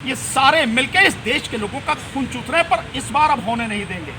ये सारे मिलके इस देश के लोगों का खून चूस रहे हैं, पर इस बार अब होने नहीं देंगे।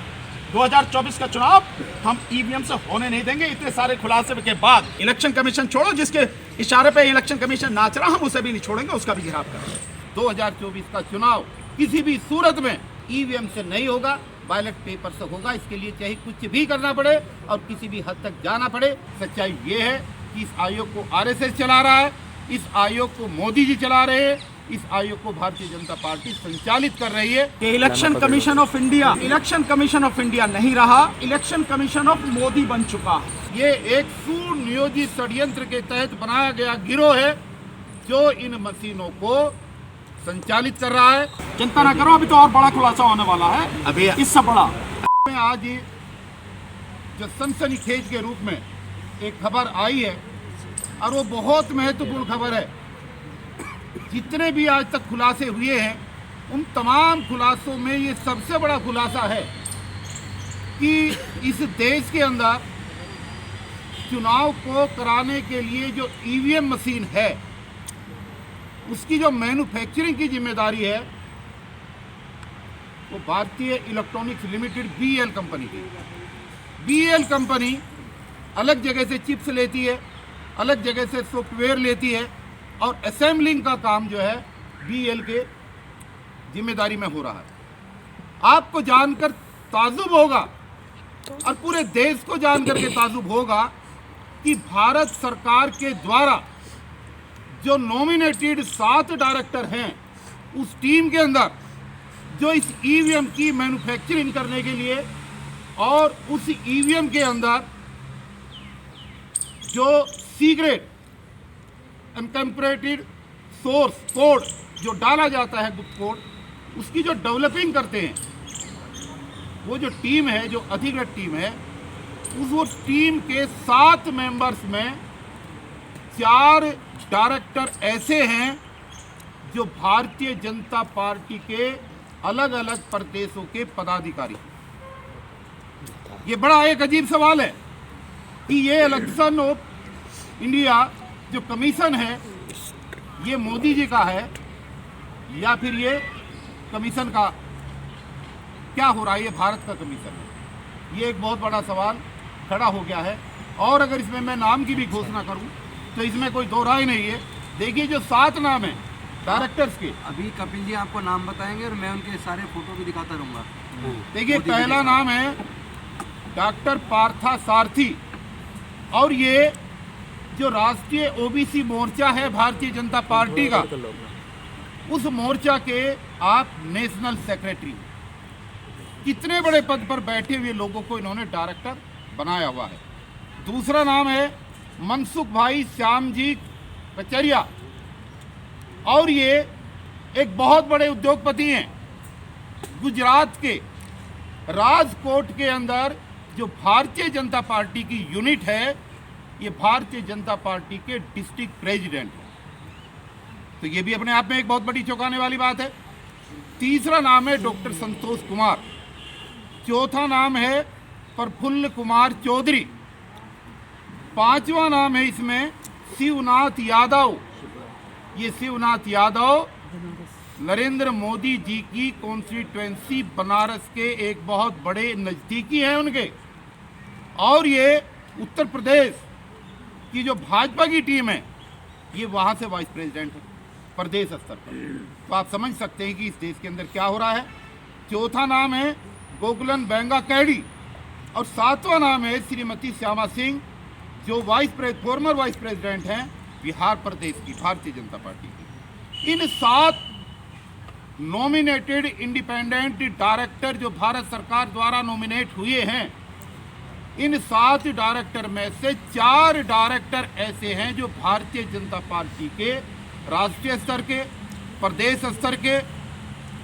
2024 का चुनाव हम ईवीएम से होने नहीं देंगे। इतने सारे खुलासे के बाद इलेक्शन कमीशन छोड़ो, जिसके इशारे पे इलेक्शन कमीशन नाच रहा, हम उसे भी नहीं छोड़ेंगे, उसका भी गिराव करेंगे। 2024 का चुनाव किसी भी सूरत में ईवीएम से नहीं होगा, बैलेट पेपर से होगा। इसके लिए चाहे कुछ भी करना पड़े और किसी भी हद तक जाना पड़े। सच्चाई ये है कि इस आयोग को आरएसएस चला रहा है, इस आयोग को मोदी जी चला रहे हैं, इस आयोग को भारतीय जनता पार्टी संचालित कर रही है। कि इलेक्शन कमीशन ऑफ इंडिया नहीं रहा, इलेक्शन कमीशन ऑफ मोदी बन चुका है। ये एक सुनियोजित षड्यंत्र के तहत बनाया गया गिरोह है जो इन मशीनों को संचालित कर रहा है। चिंता ना करो, अभी तो और बड़ा खुलासा होने वाला है, अभी इससे बड़ा। आज जो सनसनीखेज के रूप में एक खबर आई है और वो बहुत महत्वपूर्ण खबर है। जितने भी आज तक खुलासे हुए हैं उन तमाम खुलासों में ये सबसे बड़ा खुलासा है कि इस देश के अंदर चुनाव को कराने के लिए जो ईवीएम मशीन है उसकी जो मैन्युफैक्चरिंग की जिम्मेदारी है वो भारतीय इलेक्ट्रॉनिक्स लिमिटेड बीएल कंपनी की। बीएल कंपनी अलग जगह से चिप्स लेती है, अलग जगह से सॉफ्टवेयर लेती है और असेंबलिंग का काम जो है बीएल के जिम्मेदारी में हो रहा है। आपको जानकर ताजुब होगा और पूरे देश को जानकर के ताजुब होगा कि भारत सरकार के द्वारा जो नॉमिनेटेड 7 डायरेक्टर हैं उस टीम के अंदर जो इस ईवीएम की मैन्युफैक्चरिंग करने के लिए और उस ईवीएम के अंदर जो सीक्रेट एनकैम्परेटेड सोर्स कोड जो डाला जाता है, गुप्त कोड, उसकी जो डेवलपिंग करते हैं वो जो टीम है, जो अधिकृत टीम है, वो टीम के 7 मेंबर्स में 4 डायरेक्टर ऐसे हैं जो भारतीय जनता पार्टी के अलग अलग प्रदेशों के पदाधिकारी। ये बड़ा एक अजीब सवाल है कि ये इलेक्शन ऑफ इंडिया जो कमीशन है ये मोदी जी का है या फिर ये कमीशन का क्या हो रहा है, ये भारत का कमीशन है। ये एक बहुत बड़ा सवाल खड़ा हो गया है। और अगर इसमें मैं नाम की भी घोषणा करूं तो इसमें कोई दो राय नहीं है। देखिए जो 7 नाम है डायरेक्टर्स के, अभी कपिल जी आपको नाम बताएंगे और मैं उनके सारे फोटो भी दिखाता रहूंगा। देखिए पहला नाम है डॉक्टर पार्था सारथी और ये जो राष्ट्रीय ओबीसी मोर्चा है भारतीय जनता पार्टी का, उस मोर्चा के आप नेशनल सेक्रेटरी। कितने बड़े पद पर बैठे हुए लोगों को इन्होंने डायरेक्टर बनाया हुआ है। दूसरा नाम है मनसुख भाई श्याम जी कचरिया और ये एक बहुत बड़े उद्योगपति हैं। गुजरात के राजकोट के अंदर जो भारतीय जनता पार्टी की यूनिट है, ये भारतीय जनता पार्टी के डिस्ट्रिक्ट प्रेसिडेंट है। तो ये भी अपने आप में एक बहुत बड़ी चौंकाने वाली बात है। तीसरा नाम है डॉक्टर संतोष कुमार। चौथा नाम है प्रफुल्ल कुमार चौधरी। 5वां नाम है इसमें शिवनाथ यादव। ये शिवनाथ यादव नरेंद्र मोदी जी की कॉन्स्टिट्यूएंसी बनारस के एक बहुत बड़े नज़दीकी हैं उनके। और ये उत्तर प्रदेश की जो भाजपा की टीम है ये वहाँ से वाइस प्रेसिडेंट है प्रदेश स्तर पर। तो आप समझ सकते हैं कि इस देश के अंदर क्या हो रहा है। चौथा नाम है गोकुलन बेंगा कैडी और 7वां नाम है श्रीमती श्यामा सिंह जो फॉर्मर वाइस प्रेसिडेंट हैं बिहार प्रदेश की भारतीय जनता पार्टी की। इन 7 नॉमिनेटेड इंडिपेंडेंट डायरेक्टर जो भारत सरकार द्वारा नॉमिनेट हुए हैं, इन 7 डायरेक्टर में से 4 डायरेक्टर ऐसे हैं जो भारतीय जनता पार्टी के राष्ट्रीय स्तर के, प्रदेश स्तर के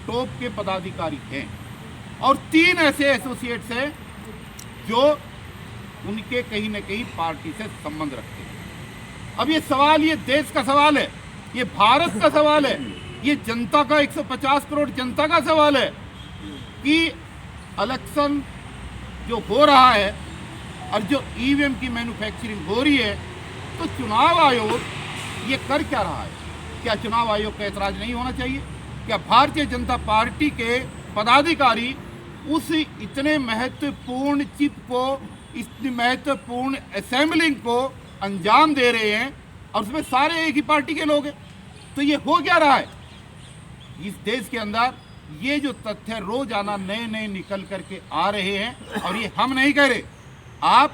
टॉप के पदाधिकारी हैं और 3 ऐसे एसोसिएट्स हैं जो उनके कहीं न कहीं पार्टी से संबंध रखते हैं। अब ये सवाल, ये देश का सवाल है, ये भारत का सवाल है, ये जनता का 150 करोड़ जनता का सवाल है कि इलेक्शन जो हो रहा है और जो ईवीएम की मैन्युफैक्चरिंग हो रही है, तो चुनाव आयोग ये कर क्या रहा है? क्या चुनाव आयोग का ऐतराज नहीं होना चाहिए? क्या भारतीय जनता पार्टी के पदाधिकारी उस इतने महत्वपूर्ण चिप को, इतनी महत्वपूर्ण असेंबलिंग को अंजाम दे रहे हैं और उसमें सारे एक ही पार्टी के लोग हैं? तो ये हो क्या रहा है इस देश के अंदर? ये जो तथ्य रोजाना नए नए निकल करके आ रहे हैं, और ये हम नहीं कह रहे, आप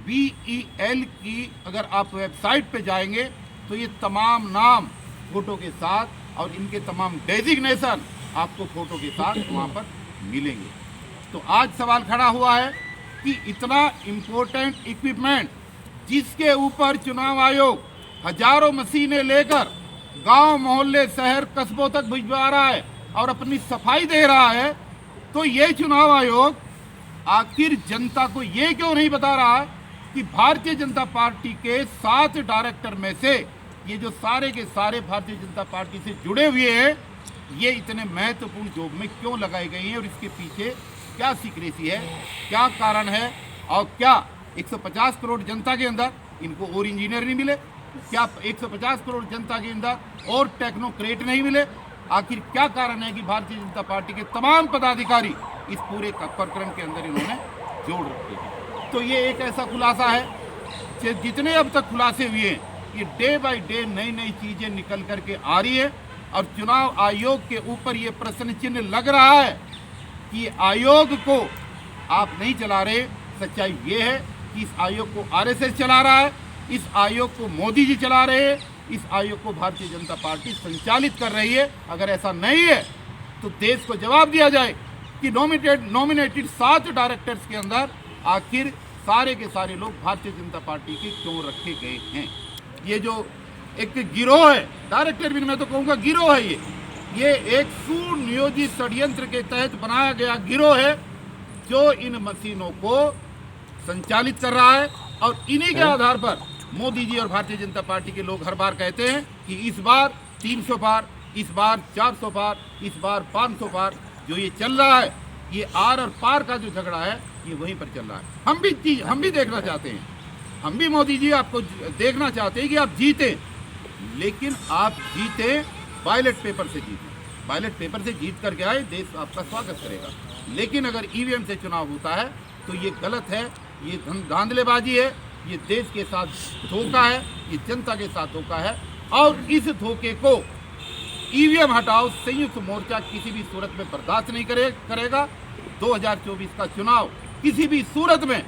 BEL की अगर आप वेबसाइट पे जाएंगे तो ये तमाम नाम फोटो के साथ और इनके तमाम डेजिग्नेशन आपको फोटो के साथ वहाँ पर मिलेंगे। तो आज सवाल खड़ा हुआ है कि इतना इम्पोर्टेंट इक्विपमेंट जिसके ऊपर चुनाव आयोग हजारों मशीनें लेकर गांव, मोहल्ले, शहर, कस्बों तक भिजवा रहा है और अपनी सफाई दे रहा है, तो ये चुनाव आयोग आखिर जनता को ये क्यों नहीं बता रहा है कि भारतीय जनता पार्टी के 7 डायरेक्टर में से ये जो सारे के सारे भारतीय जनता पार्टी से जुड़े हुए हैं, ये इतने महत्वपूर्ण जॉब में क्यों लगाई गई हैं और इसके पीछे क्या सीक्रेसी है, क्या कारण है, और क्या 150 करोड़ जनता के अंदर इनको और इंजीनियर नहीं मिले? क्या 150 करोड़ जनता के अंदर और टेक्नोक्रेट नहीं मिले? आखिर क्या कारण है कि भारतीय जनता पार्टी के तमाम पदाधिकारी इस पूरे कार्यक्रम के अंदर इन्होंने जोड़ रखे हैं? तो ये एक ऐसा खुलासा है कि जितने अब तक खुलासे हुए हैं, ये डे बाय डे नई नई चीज़ें निकल करके आ रही है और चुनाव आयोग के ऊपर ये प्रश्न चिन्ह लग रहा है कि आयोग को आप नहीं चला रहे। सच्चाई ये है कि इस आयोग को RSS चला रहा है, इस आयोग को मोदी जी चला रहे हैं, इस आयोग को भारतीय जनता पार्टी संचालित कर रही है। अगर ऐसा नहीं है तो देश को जवाब दिया जाए कि नॉमिनेटेड 7 डायरेक्टर्स के अंदर आखिर सारे के सारे लोग भारतीय जनता पार्टी के क्यों रखे गए हैं। ये जो एक गिरोह है, डायरेक्टर भी मैं तो कहूँगा गिरोह है, ये एक सुनियोजित षड्यंत्र के तहत बनाया गया गिरोह है जो इन मशीनों को संचालित कर रहा है। और इन्हीं के आधार पर मोदी जी और भारतीय जनता पार्टी के लोग हर बार कहते हैं कि इस बार 300 पार, इस बार 400 पार, इस बार 500 पार। जो ये चल रहा है, ये आर और पार का जो झगड़ा है, ये वहीं पर चल रहा है। हम भी देखना चाहते हैं, हम भी मोदी जी आपको देखना चाहते हैं कि आप जीते, लेकिन आप जीते बैलेट पेपर से जीते। बैलेट पेपर से जीत करके आए, देश आपका स्वागत करेगा। लेकिन अगर EVM से चुनाव होता है तो ये गलत है, ये धांधलेबाजी है, ये देश के साथ धोखा है, ये जनता के साथ धोखा है। और इस धोखे को EVM हटाओ संयुक्त मोर्चा किसी भी सूरत में बर्दाश्त नहीं करेगा। 2024 का चुनाव किसी भी सूरत में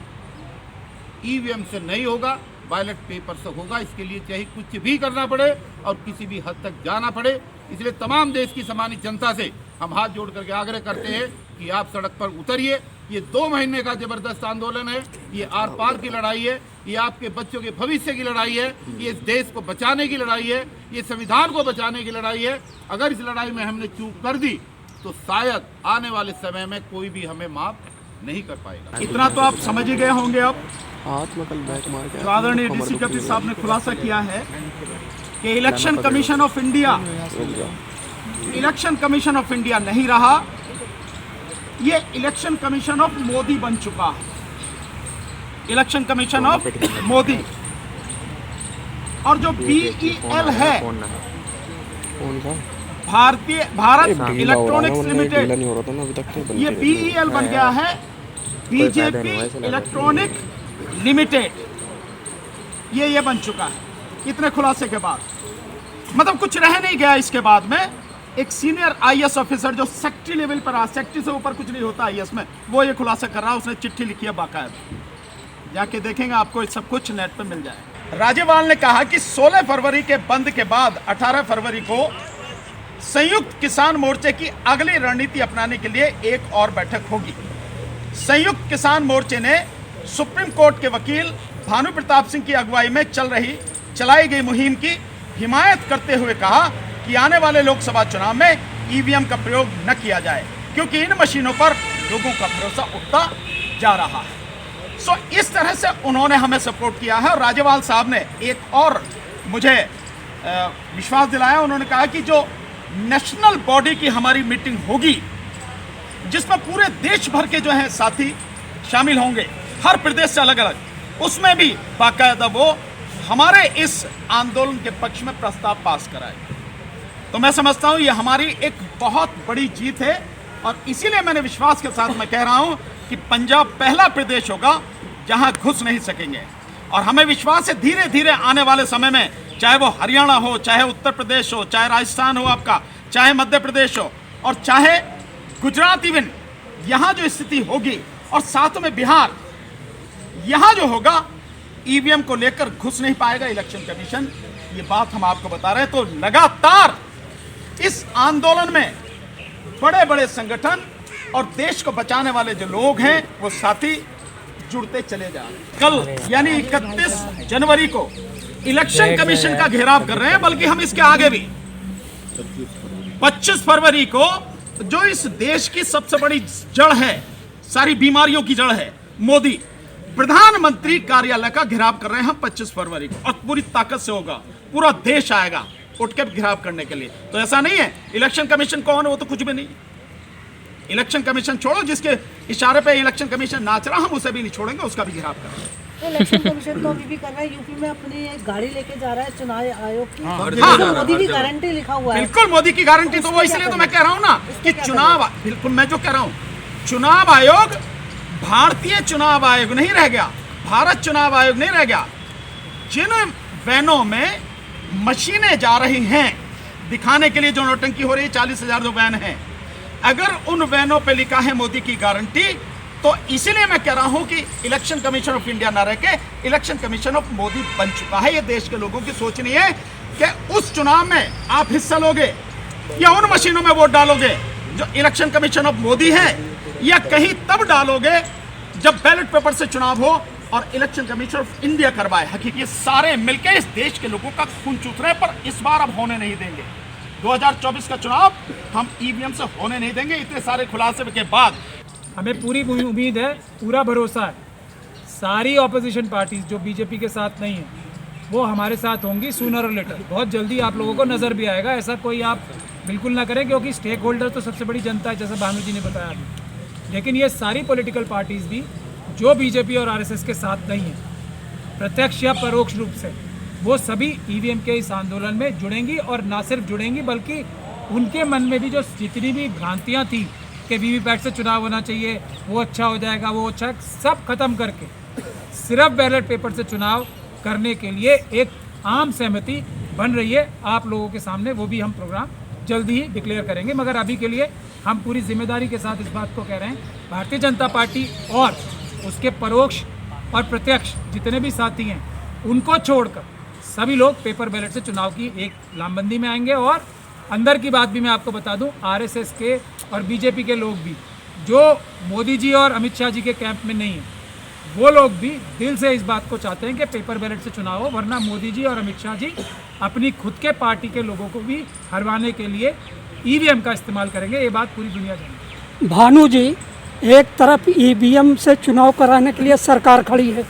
EVM से नहीं होगा, बैलेट पेपर से होगा। इसके लिए चाहे कुछ भी करना पड़े और किसी भी हद तक जाना पड़े। इसलिए तमाम देश की सम्मानित जनता से हम हाथ जोड़ करके आग्रह करते हैं कि आप सड़क पर उतरिए। ये 2 महीने का जबरदस्त आंदोलन है, ये आर पार की लड़ाई है, ये आपके बच्चों के भविष्य की लड़ाई है, ये इस देश को बचाने की लड़ाई है, ये संविधान को बचाने की लड़ाई है। अगर इस लड़ाई में हमने चूक कर दी तो शायद आने वाले समय में कोई भी हमें माफ नहीं कर पाएगा। इतना तो आप समझ ही गए होंगे अब। हाथ में कल बैक मार के तो आदरणीय DC कपिल साहब ने खुलासा किया है कि इलेक्शन कमीशन ऑफ इंडिया नहीं रहा, ये इलेक्शन कमीशन ऑफ मोदी बन चुका है। Election commission of Modi. और जो BEL है, भारत इलेक्ट्रॉनिक्स लिमिटेड, ये BEL बन गया है BJP इलेक्ट्रॉनिक लिमिटेड। ये बन चुका है इतने खुलासे के बाद। मतलब कुछ रह नहीं गया इसके बाद में। एक सीनियर IAS ऑफिसर जो सेक्रेटरी लेवल पर आ, सेक्रेटरी से ऊपर कुछ नहीं होता IAS में, वो ये खुलासा कर रहा है। उसने चिट्ठी लिखी है बाकायदा, जाके देखेंगे आपको सब कुछ नेट पे मिल जाएगा। राज्यपाल ने कहा कि 16 फरवरी के बंद के बाद 18 फरवरी को संयुक्त किसान मोर्चे की अगली रणनीति अपनाने के लिए एक और बैठक होगी। संयुक्त किसान मोर्चे ने सुप्रीम कोर्ट के वकील भानु प्रताप सिंह की अगुवाई में चलाई गई मुहिम की हिमायत करते हुए कहा कि आने वाले लोकसभा चुनाव में EVM का प्रयोग न किया जाए, क्योंकि इन मशीनों पर लोगों का भरोसा उठता जा रहा है। सो इस तरह से उन्होंने हमें सपोर्ट किया है। और राज्यपाल साहब ने एक और मुझे विश्वास दिलाया। उन्होंने कहा कि जो नेशनल बॉडी की हमारी मीटिंग होगी, जिसमें पूरे देश भर के जो हैं साथी शामिल होंगे, हर प्रदेश से अलग अलग, उसमें भी बाकायदा वो हमारे इस आंदोलन के पक्ष में प्रस्ताव पास कराए। तो मैं समझता हूं ये हमारी एक बहुत बड़ी जीत है और इसीलिए मैंने विश्वास के साथ मैं कह रहा हूं कि पंजाब पहला प्रदेश होगा जहां घुस नहीं सकेंगे। और हमें विश्वास है धीरे धीरे आने वाले समय में, चाहे वो हरियाणा हो, चाहे उत्तर प्रदेश हो, चाहे राजस्थान हो आपका, चाहे मध्य प्रदेश हो और चाहे गुजरात, इवन यहाँ जो स्थिति होगी और साथ में बिहार, यहाँ जो होगा ईवीएम को लेकर घुस नहीं पाएगा इलेक्शन कमीशन। ये बात हम आपको बता रहे हैं। तो लगातार इस आंदोलन में बड़े बड़े संगठन और देश को बचाने वाले जो लोग हैं वो साथी जुड़ते चले जा रहे हैं। कल यानी 31 जनवरी को इलेक्शन कमीशन का घेराव कर रहे हैं, बल्कि हम इसके आगे भी 25 फरवरी को जो इस देश की सबसे बड़ी जड़ है, सारी बीमारियों की जड़ है, मोदी, प्रधानमंत्री कार्यालय का घेराव कर रहे हैं हम 25 फरवरी को। और पूरी ताकत से होगा, पूरा देश आएगा उठ के घेराव करने के लिए। तो ऐसा नहीं है इलेक्शन कमीशन कौन है, वो तो कुछ भी नहीं। इलेक्शन कमीशन छोड़ो, जिसके इशारे पे इलेक्शन कमीशन नाच रहा, हम उसे भी नहीं छोड़ेंगे, उसका भी घेराव करेंगे। तो इलेक्शन कमीशन तो अभी भी कर रहा है, यूपी में अपनी एक गाड़ी लेके जा रहा है चुनाव आयोग की। हाँ। मोदी की गारंटी लिखा हुआ है। बिल्कुल मोदी की गारंटी, तो वो इसलिए तो मैं कह रहा हूं ना कि चुनाव, बिल्कुल मैं जो कह रहा हूं, चुनाव आयोग भारतीय चुनाव आयोग नहीं रह गया, भारत चुनाव आयोग नहीं रह गया। जिन वैनों में मशीनें जा रही हैं दिखाने के लिए, जो नौटंकी हो रही है, 40,000 जो वैन है, अगर उन वैनों पे लिखा है मोदी की गारंटी, तो इसीलिए मैं कह रहा हूं कि इलेक्शन कमीशन ऑफ इंडिया ना रह के इलेक्शन कमीशन ऑफ मोदी बन चुका है। ये देश के लोगों की सोच नहीं है कि उस चुनाव में आप हिस्सा लोगे या उन मशीनों में वोट डालोगे जो इलेक्शन कमीशन ऑफ मोदी है, या कहीं तब डालोगे जब बैलेट पेपर से चुनाव हो और इलेक्शन कमीशन ऑफ इंडिया करवाए। हकीकत ये सारे मिलकर इस देश के लोगों का खून चूस रहे हैं, पर इस बार अब होने नहीं देंगे। 2024 का चुनाव हम ईवीएम से होने नहीं देंगे। इतने सारे खुलासे के बाद हमें पूरी उम्मीद है, पूरा भरोसा है, सारी ऑपोजिशन पार्टीज जो बीजेपी के साथ नहीं है वो हमारे साथ होंगी सूनर और लेटर। बहुत जल्दी आप लोगों को नज़र भी आएगा, ऐसा कोई आप बिल्कुल ना करें, क्योंकि स्टेक होल्डर तो सबसे बड़ी जनता है, जैसा भानु जी ने बताया अभी। लेकिन ये सारी पॉलिटिकल पार्टीज़ भी जो बीजेपी और आरएसएस के साथ नहीं है, प्रत्यक्ष या परोक्ष रूप से, वो सभी ईवीएम के इस आंदोलन में जुड़ेंगी। और ना सिर्फ जुड़ेंगी बल्कि उनके मन में भी जो जितनी भी भ्रांतियाँ थी कि वीवीपैट से चुनाव होना चाहिए, वो अच्छा हो जाएगा, वो अच्छा, सब खत्म करके सिर्फ बैलेट पेपर से चुनाव करने के लिए एक आम सहमति बन रही है आप लोगों के सामने। वो भी हम प्रोग्राम जल्दी ही डिक्लेयर करेंगे, मगर अभी के लिए हम पूरी जिम्मेदारी के साथ इस बात को कह रहे हैं, भारतीय जनता पार्टी और उसके परोक्ष और प्रत्यक्ष जितने भी साथी हैं उनको छोड़कर सभी लोग पेपर बैलेट से चुनाव की एक लामबंदी में आएंगे। और अंदर की बात भी मैं आपको बता दूं, आरएसएस के और बीजेपी के लोग भी जो मोदी जी और अमित शाह जी के कैंप में नहीं हैं, वो लोग भी दिल से इस बात को चाहते हैं कि पेपर बैलेट से चुनाव हो, वरना मोदी जी और अमित शाह जी अपनी खुद के पार्टी के लोगों को भी हरवाने के लिए ईवीएम का इस्तेमाल करेंगे। ये बात पूरी दुनिया जानेगी। भानु जी, एक तरफ ईवीएम से चुनाव कराने के लिए सरकार खड़ी है,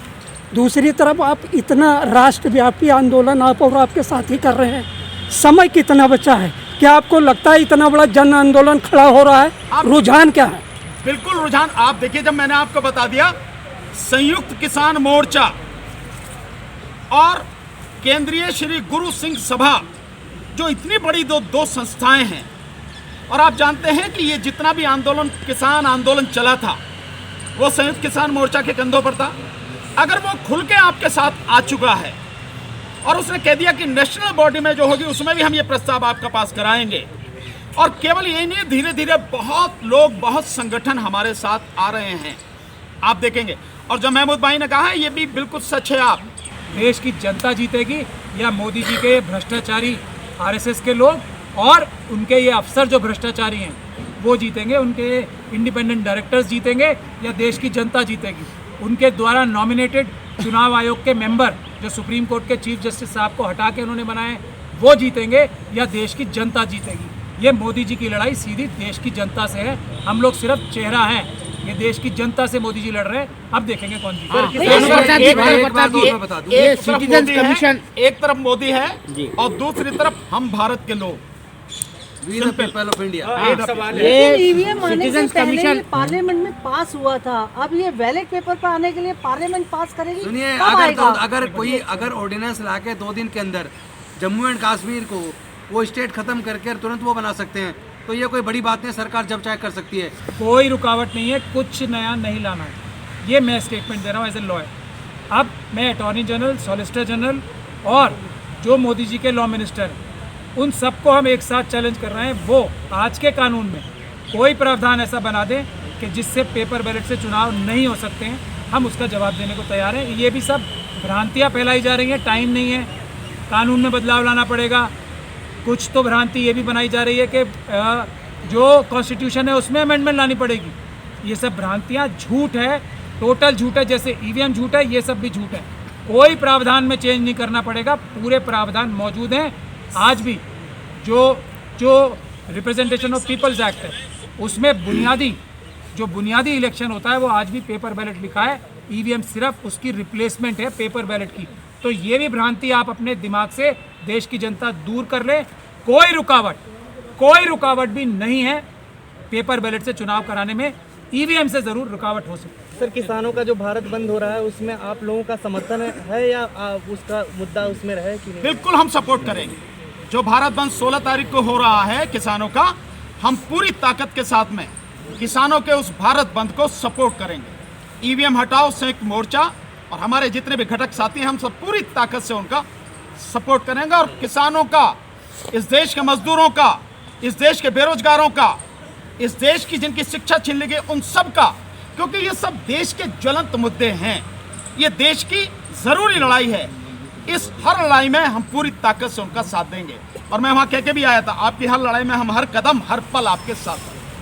दूसरी तरफ आप इतना राष्ट्रव्यापी आंदोलन आप और आपके साथी कर रहे हैं, समय कितना बचा है? क्या आपको लगता है इतना बड़ा जन आंदोलन खड़ा हो रहा है? रुझान क्या है? बिल्कुल रुझान, आप देखिए, जब मैंने आपको बता दिया संयुक्त किसान मोर्चा और केंद्रीय श्री गुरु सिंह सभा, जो इतनी बड़ी दो संस्थाएं हैं, और आप जानते हैं कि ये जितना भी आंदोलन, किसान आंदोलन चला था, वो संयुक्त किसान मोर्चा के कंधों पर था। अगर वो खुल के आपके साथ आ चुका है और उसने कह दिया कि नेशनल बॉडी में जो होगी उसमें भी हम ये प्रस्ताव आपका पास कराएंगे, और केवल यही नहीं, धीरे धीरे बहुत लोग, बहुत संगठन हमारे साथ आ रहे हैं, आप देखेंगे। और जो महमूद भाई ने कहा है ये भी बिल्कुल सच है। आप देश की जनता जीतेगी या मोदी जी के भ्रष्टाचारी आरएसएस के लोग और उनके ये अफसर जो भ्रष्टाचारी हैं वो जीतेंगे, उनके इंडिपेंडेंट डायरेक्टर्स जीतेंगे, या देश की जनता जीतेगी? उनके द्वारा नॉमिनेटेड चुनाव आयोग के मेंबर जो सुप्रीम कोर्ट के चीफ जस्टिस साहब को हटा के उन्होंने बनाए, वो जीतेंगे, या देश की जनता जीतेगी? ये मोदी जी की लड़ाई सीधी देश की जनता से है। हम लोग सिर्फ चेहरा हैं, ये देश की जनता से मोदी जी लड़ रहे हैं। अब देखेंगे कौन जीता। एक तरफ मोदी है और दूसरी तरफ हम भारत के लोग, पीपल ऑफ इंडिया। लेकिन ईवीएम आने से पहले ये पार्लियामेंट में पास हुआ था, अब ये बैलेट पेपर पर आने के लिए पार्लियामेंट पास करेगी? सुनिए, कब आएगा? अगर ऑर्डिनेंस लाके 2 दिन के अंदर जम्मू एंड कश्मीर को वो स्टेट ख़त्म करके और तुरंत वो बना सकते हैं। तो ये कोई बड़ी बात नहीं, सरकार जब चाहे कर सकती है। कोई रुकावट नहीं है, कुछ नया नहीं लाना है, ये मैं स्टेटमेंट दे रहा हूँ एज ए लॉयर। अब मैं अटॉर्नी जनरल, सॉलिसिटर जनरल और जो मोदी जी के लॉ मिनिस्टर हैं उन सबको हम एक साथ चैलेंज कर रहे हैं, वो आज के कानून में कोई प्रावधान ऐसा बना दें कि जिससे पेपर बैलेट से चुनाव नहीं हो सकते हैं। हम उसका जवाब देने को तैयार हैं। ये भी सब भ्रांतियाँ फैलाई जा रही हैं, टाइम नहीं है, कानून में बदलाव लाना पड़ेगा। कुछ तो भ्रांति ये भी बनाई जा रही है कि जो कॉन्स्टिट्यूशन है उसमें अमेंडमेंट लानी पड़ेगी। ये सब भ्रांतियाँ, झूठ है, टोटल झूठ है। जैसे ईवीएम झूठ है, ये सब भी झूठ है। कोई प्रावधान में चेंज नहीं करना पड़ेगा, पूरे प्रावधान मौजूद हैं। आज भी जो रिप्रेजेंटेशन ऑफ पीपल्स एक्ट है उसमें जो बुनियादी इलेक्शन होता है वो आज भी पेपर बैलेट लिखा है। ईवीएम सिर्फ उसकी रिप्लेसमेंट है पेपर बैलेट की। तो ये भी भ्रांति आप अपने दिमाग से, देश की जनता दूर कर ले। कोई रुकावट भी नहीं है पेपर बैलेट से चुनाव कराने में। ईवीएम से जरूर रुकावट हो सकती है। सर, किसानों का जो भारत बंद हो रहा है उसमें आप लोगों का समर्थन है या उसका मुद्दा उसमें रहे कि नहीं? बिल्कुल हम सपोर्ट करेंगे। जो भारत बंद 16 तारीख को हो रहा है किसानों का, हम पूरी ताकत के साथ में किसानों के उस भारत बंद को सपोर्ट करेंगे। ईवीएम हटाओ संयुक्त मोर्चा और हमारे जितने भी घटक साथी हैं, हम सब पूरी ताकत से उनका सपोर्ट करेंगे। और किसानों का, इस देश के मजदूरों का, इस देश के बेरोजगारों का, इस देश की जिनकी शिक्षा छीन ली गई उन सब का, क्योंकि ये सब देश के ज्वलंत मुद्दे हैं। ये देश की जरूरी लड़ाई है। इस हर लड़ाई में हम पूरी ताकत से उनका साथ देंगे। और मैं वहाँ कह के भी आया था, आपकी हर लड़ाई में हम हर कदम हर पल आपके साथ हैं।